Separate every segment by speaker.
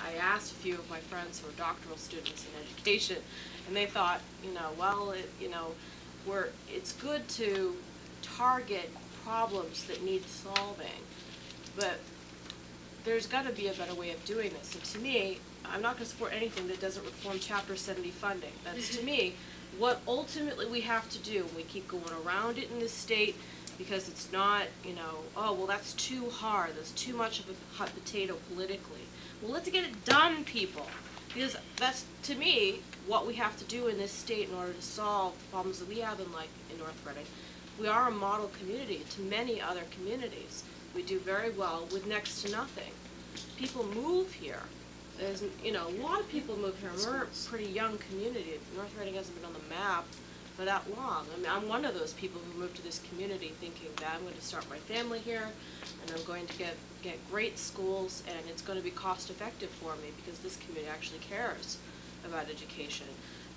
Speaker 1: I asked a few of my friends who are doctoral students in education, and they thought, well, it's good to target problems that need solving, but there's got to be a better way of doing this. And to me, I'm not going to support anything that doesn't reform Chapter 70 funding. That's, to me, what ultimately we have to do. We keep going around it in this state because it's not, oh, well, that's too hard. That's too much of a hot potato politically. Well, let's get it done, people. Because that's, to me, what we have to do in this state in order to solve the problems that we have in North Reading. We are a model community to many other communities. We do very well with next to nothing. People move here. There's, a lot of people move here. We're a pretty young community. North Reading hasn't been on the map for that long. I mean, I'm one of those people who moved to this community thinking that I'm going to start my family here, and I'm going to get great schools, and it's going to be cost effective for me because this community actually cares about education.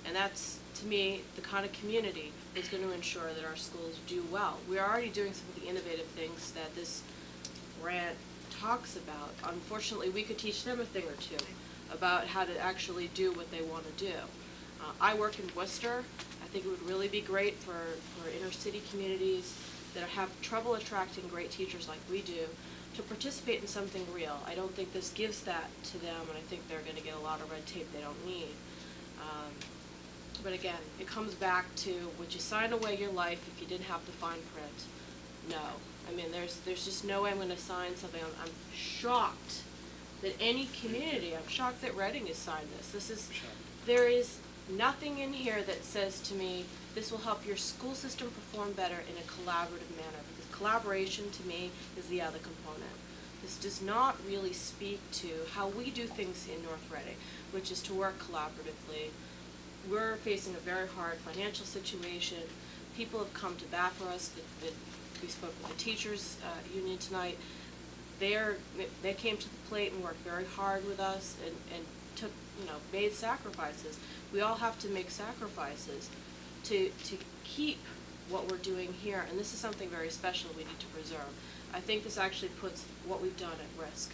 Speaker 1: And that's, to me, the kind of community that's going to ensure that our schools do well. We're already doing some of the innovative things that this grant talks about. Unfortunately, we could teach them a thing or two about how to actually do what they want to do. I work in Worcester. I think it would really be great for inner city communities that have trouble attracting great teachers like we do to participate in something real. I don't think this gives that to them, and I think they're going to get a lot of red tape they don't need. But again, it comes back to, would you sign away your life if you didn't have the fine print? No. I mean, there's just no way I'm going to sign something. I'm shocked that any community, I'm shocked that Reading has signed this. There is nothing in here that says to me, this will help your school system perform better in a collaborative manner, because collaboration to me is the other component. This does not really speak to how we do things in North Reading, which is to work collaboratively. We're facing a very hard financial situation. People have come to bat for us. We spoke with the teachers union tonight. They came to the plate and worked very hard with us and took, made sacrifices. We all have to make sacrifices to keep what we're doing here, and this is something very special we need to preserve. I think this actually puts what we've done at risk,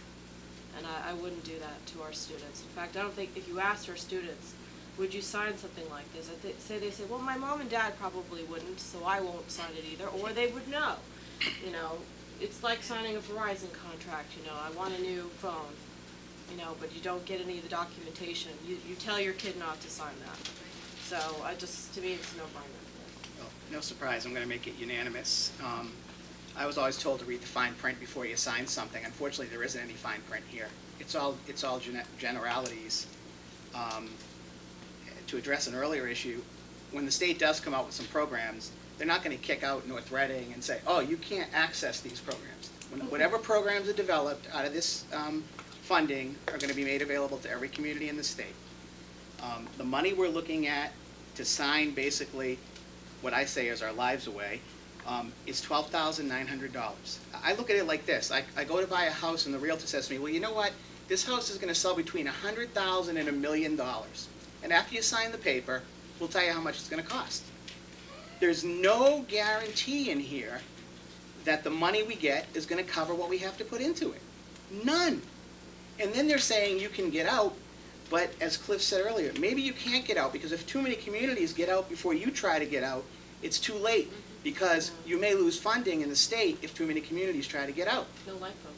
Speaker 1: and I wouldn't do that to our students. In fact, I don't think if you asked our students, would you sign something like this? They say, well, my mom and dad probably wouldn't, so I won't sign it either, or they would know. It's like signing a Verizon contract, I want a new phone, but you don't get any of the documentation. You tell your kid not to sign that. So to me, it's a no-brainer.
Speaker 2: Well, no surprise, I'm going to make it unanimous. I was always told to read the fine print before you sign something. Unfortunately, there isn't any fine print here. It's all generalities. To address an earlier issue, when the state does come out with some programs, they're not going to kick out North Reading and say, oh, you can't access these programs. Whatever programs are developed out of this funding are going to be made available to every community in the state. The money we're looking at to sign basically what I say is our lives away is $12,900. I look at it like this. I go to buy a house and the realtor says to me, well, you know what? This house is going to sell between $100,000 and $1 million. And after you sign the paper, we'll tell you how much it's going to cost. There's no guarantee in here that the money we get is going to cover what we have to put into it. None. And then they're saying you can get out, but as Cliff said earlier, maybe you can't get out because if too many communities get out before you try to get out, it's too late because you may lose funding in the state if too many communities try to get out.
Speaker 1: No LIFO.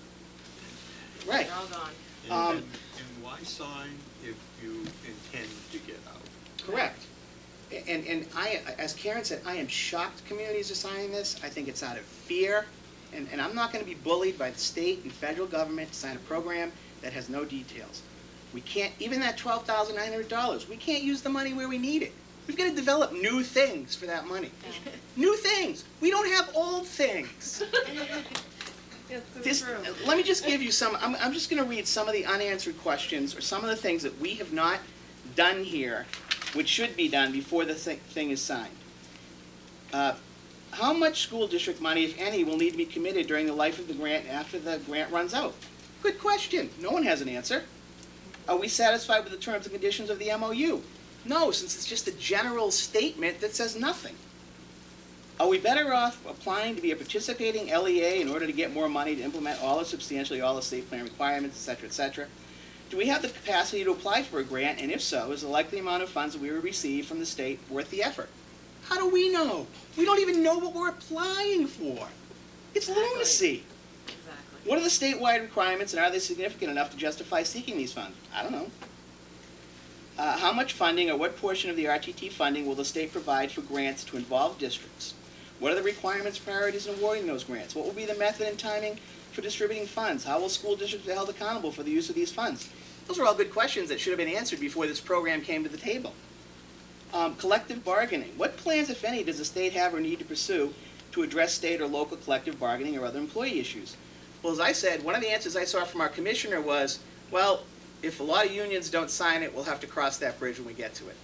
Speaker 2: Right.
Speaker 1: They're all gone.
Speaker 3: And why sign if you intend to get out?
Speaker 2: Correct. And I, as Karen said, I am shocked communities are signing this. I think it's out of fear. And I'm not going to be bullied by the state and federal government to sign a program that has no details. We can't, even that $12,900, we can't use the money where we need it. We've got to develop new things for that money.
Speaker 1: Yeah.
Speaker 2: New things. We don't have old things. Let me just give you some, I'm just going to read some of the unanswered questions or some of the things that we have not done here, which should be done before the thing is signed. How much school district money, if any, will need to be committed during the life of the grant after the grant runs out? Good question. No one has an answer. Are we satisfied with the terms and conditions of the MOU? No, since it's just a general statement that says nothing. Are we better off applying to be a participating LEA in order to get more money to implement all or substantially all the state plan requirements, et cetera, et cetera? Do we have the capacity to apply for a grant, and if so, is the likely amount of funds that we will receive from the state worth the effort? How do we know? We don't even know what we're applying for. It's lunacy.
Speaker 1: Exactly.
Speaker 2: What are the statewide requirements, and are they significant enough to justify seeking these funds? I don't know. How much funding or what portion of the RTT funding will the state provide for grants to involve districts? What are the requirements, priorities in awarding those grants? What will be the method and timing for distributing funds? How will school districts be held accountable for the use of these funds? Those are all good questions that should have been answered before this program came to the table. Collective bargaining. What plans, if any, does the state have or need to pursue to address state or local collective bargaining or other employee issues? Well, as I said, one of the answers I saw from our commissioner was, well, if a lot of unions don't sign it, we'll have to cross that bridge when we get to it.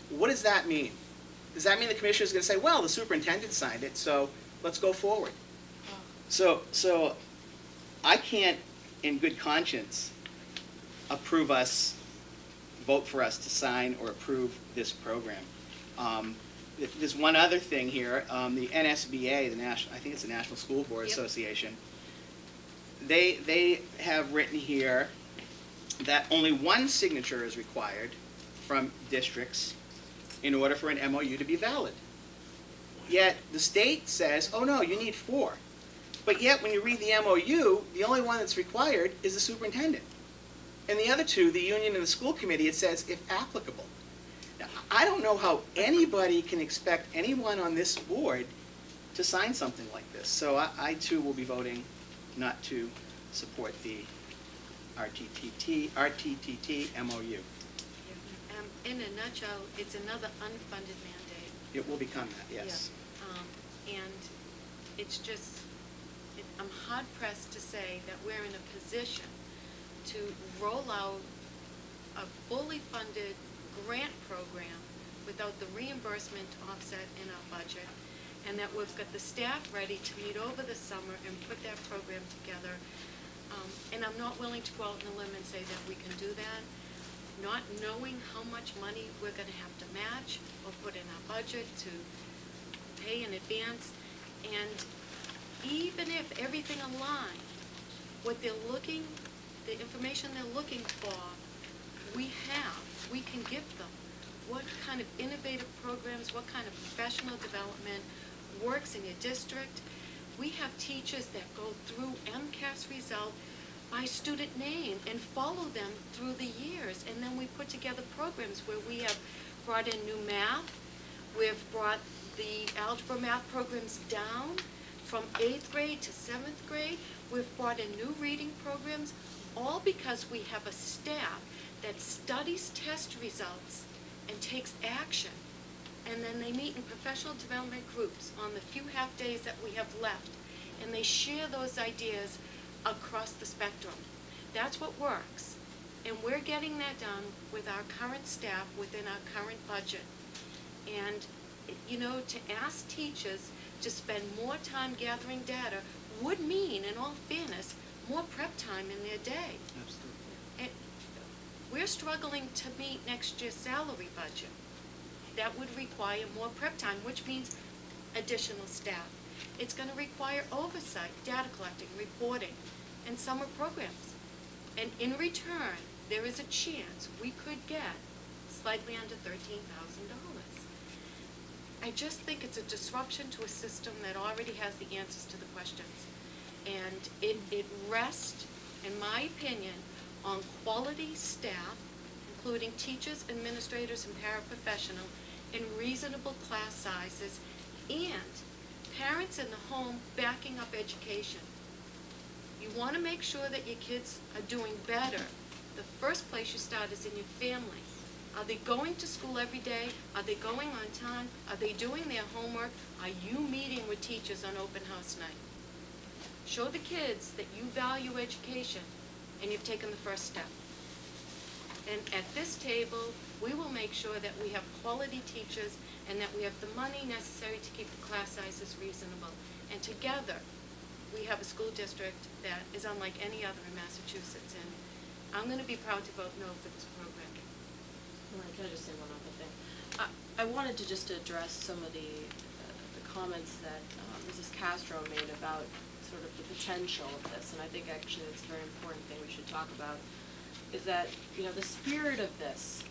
Speaker 2: What does that mean? Does that mean the commissioner is going to say, well, the superintendent signed it, so let's go forward? So I can't, in good conscience, vote for us to sign or approve this program. There's one other thing here. The NSBA, I think it's the National School Board Association, they have written here that only one signature is required from districts in order for an MOU to be valid. Yet the state says, oh no, you need 4. But yet when you read the MOU, the only one that's required is the superintendent. And the other 2, the union and the school committee, it says if applicable. Now, I don't know how anybody can expect anyone on this board to sign something like this. So I too will be voting not to support the RTTT MOU.
Speaker 4: In a nutshell, it's another unfunded mandate.
Speaker 2: It will become that, yes.
Speaker 4: Yeah. And it's just, I'm hard pressed to say that we're in a position to roll out a fully funded grant program without the reimbursement offset in our budget, and that we've got the staff ready to meet over the summer and put that program together. And I'm not willing to go out on a limb and say that we can do that, not knowing how much money we're going to have to match or put in our budget to pay in advance. And even if everything aligned, what they're looking, the information they're looking for, we can give them. What kind of innovative programs, what kind of professional development works in your district. We have teachers that go through MCAS result by student name and follow them through the years. And then we put together programs where we have brought in new math. We've brought the algebra math programs down from 8th grade to 7th grade. We've brought in new reading programs, all because we have a staff that studies test results and takes action. And then they meet in professional development groups on the few half days that we have left, and they share those ideas across the spectrum. That's what works. And we're getting that done with our current staff within our current budget. And, you know, to ask teachers to spend more time gathering data would mean, in all fairness, more prep time in their day.
Speaker 2: Absolutely.
Speaker 4: And we're struggling to meet next year's salary budget. That would require more prep time, which means additional staff. It's going to require oversight, data collecting, reporting, and summer programs. And in return, there is a chance we could get slightly under $13,000. I just think it's a disruption to a system that already has the answers to the questions. And it rests, in my opinion, on quality staff, including teachers, administrators, and paraprofessional, in reasonable class sizes, and parents in the home backing up education. You want to make sure that your kids are doing better. The first place you start is in your family. Are they going to school every day? Are they going on time? Are they doing their homework? Are you meeting with teachers on open house night? Show the kids that you value education and you've taken the first step. And at this table, we will make sure that we have quality teachers and that we have the money necessary to keep the class sizes reasonable. And together, we have a school district that is unlike any other in Massachusetts. And I'm going to be proud to vote no for this program.
Speaker 1: Can I just say one other thing? I wanted to just address some of the comments that Mrs. Castro made about sort of the potential of this, and I think actually it's a very important thing we should talk about. is that, you know, the spirit of this,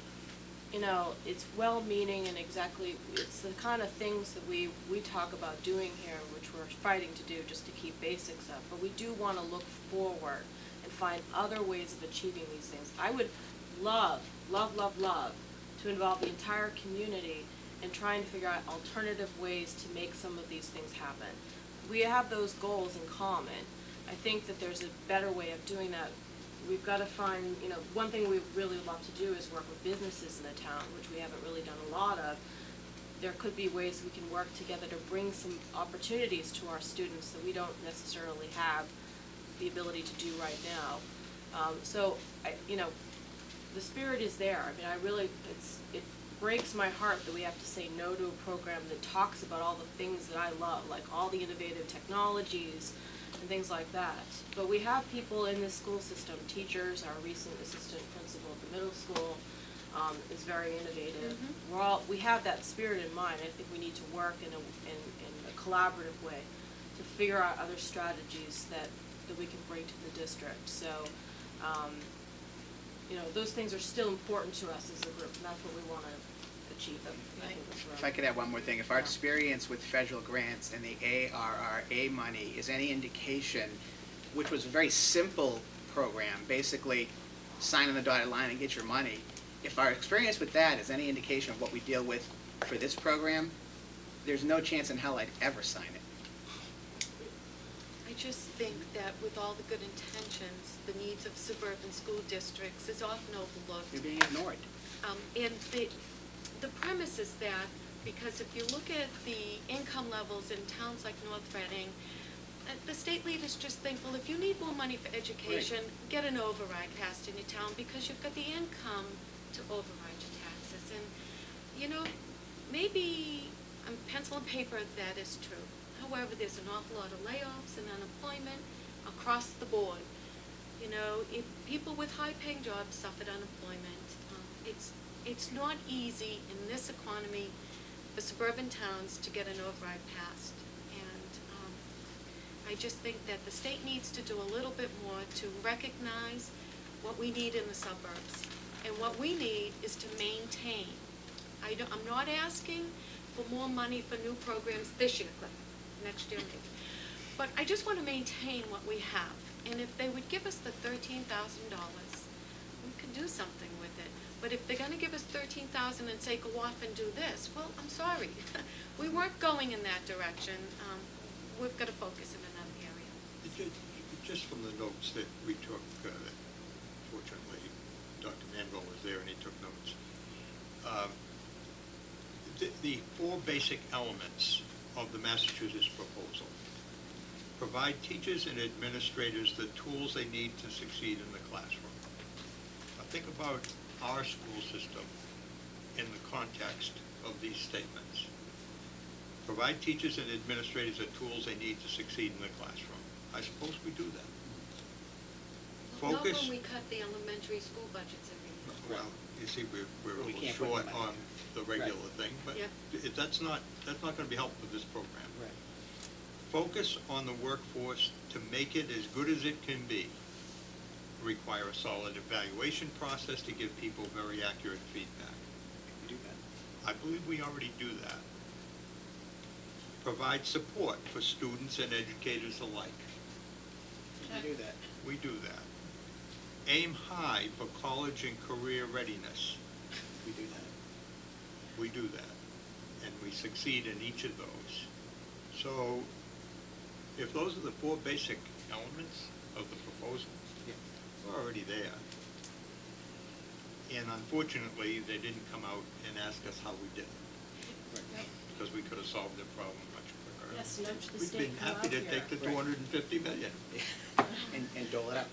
Speaker 1: you know, it's well-meaning and exactly, it's the kind of things that we talk about doing here, which we're fighting to do just to keep basics up. But we do want to look forward and find other ways of achieving these things. I would love, love, love, love to involve the entire community in trying to figure out alternative ways to make some of these things happen. We have those goals in common. I think that there's a better way of doing that. We've got to find, you know, one thing we really love to do is work with businesses in the town, which we haven't really done a lot of. There could be ways we can work together to bring some opportunities to our students that we don't necessarily have the ability to do right now. You know, the spirit is there. I mean, I really, it breaks my heart that we have to say no to a program that talks about all the things that I love, like all the innovative technologies and things like that. But we have people in this school system, teachers, our recent assistant principal at the middle school is very innovative. We have that spirit in mind. I think we need to work in a collaborative way to figure out other strategies that we can bring to the district. So, you know, those things are still important to us as a group, and that's what we want to achieve.
Speaker 2: If I could add one more thing, if our experience with federal grants and the ARRA money is any indication, which was a very simple program, basically sign on the dotted line and get your money, if our experience with that is any indication of what we deal with for this program, there's no chance in hell I'd ever sign it.
Speaker 4: I just think that with all the good intentions, the needs of suburban school districts is often overlooked.
Speaker 2: You're being ignored.
Speaker 4: And the premise is that, because if you look at the income levels in towns like North Reading, the state leaders just think, well, if you need more money for education, get an override passed in your town because you've got the income to override your taxes. And, you know, maybe on pencil and paper that is true. However, there's an awful lot of layoffs and unemployment across the board. You know, if people with high-paying jobs suffered unemployment, it's not easy in this economy for suburban towns to get an override passed. And I just think that the state needs to do a little bit more to recognize what we need in the suburbs. And what we need is to maintain. I'm not asking for more money for new programs this year, but next year maybe. But I just want to maintain what we have. And if they would give us the $13,000, we could do something with it. But if they're going to give us $13,000 and say, go off and do this, well, I'm sorry. We weren't going in that direction. We've got to focus in another area.
Speaker 3: Just from the notes that we took, fortunately, Dr. Manville was there and he took notes. The four basic elements of the Massachusetts proposal: provide teachers and administrators the tools they need to succeed in the classroom. Now think about our school system in the context of these statements. Provide teachers and administrators the tools they need to succeed in the classroom. I suppose we do that. Focus.
Speaker 4: Not when we cut the elementary school budgets every year.
Speaker 3: Well, you see, we're a
Speaker 2: We
Speaker 3: little
Speaker 2: can't put
Speaker 3: short
Speaker 2: the money
Speaker 3: on the regular thing, but
Speaker 4: Yeah.
Speaker 3: that's not going to be helpful with this program.
Speaker 2: Right.
Speaker 3: Focus on the workforce to make it as good as it can be. Require a solid evaluation process to give people very accurate feedback.
Speaker 2: We do that.
Speaker 3: I believe we already do that. Provide support for students and educators alike.
Speaker 2: We do that.
Speaker 3: We do that. Aim high for college and career readiness.
Speaker 2: We do that.
Speaker 3: We do that. And we succeed in each of those. So if those are the four basic elements of the proposal, we're already there. And unfortunately, they didn't come out and ask us how we did it,
Speaker 2: Right.
Speaker 3: because we could have solved the problem much quicker.
Speaker 1: Yes, nudge the
Speaker 3: We'd
Speaker 1: state
Speaker 3: been
Speaker 1: come
Speaker 3: happy
Speaker 1: out
Speaker 3: to
Speaker 1: here.
Speaker 3: take the
Speaker 2: Right.
Speaker 3: 250 million.
Speaker 2: And dole it out.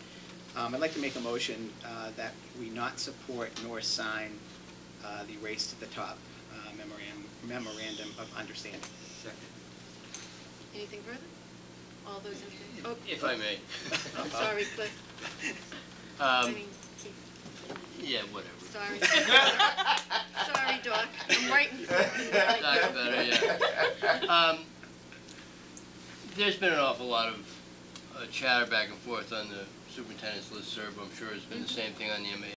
Speaker 2: I'd like to make a motion that we not support nor sign the Race to the Top memorandum of understanding.
Speaker 3: Second.
Speaker 4: Anything further? All those in favor? Oh,
Speaker 5: If I may.
Speaker 4: I'm sorry, Cliff. I mean, Keith.
Speaker 5: Yeah, whatever.
Speaker 4: Sorry. Sorry, Doc. I'm writing.
Speaker 5: That's better, yeah. There's been an awful lot of chatter back and forth on the superintendent's listserv, I'm sure it's been the same thing on the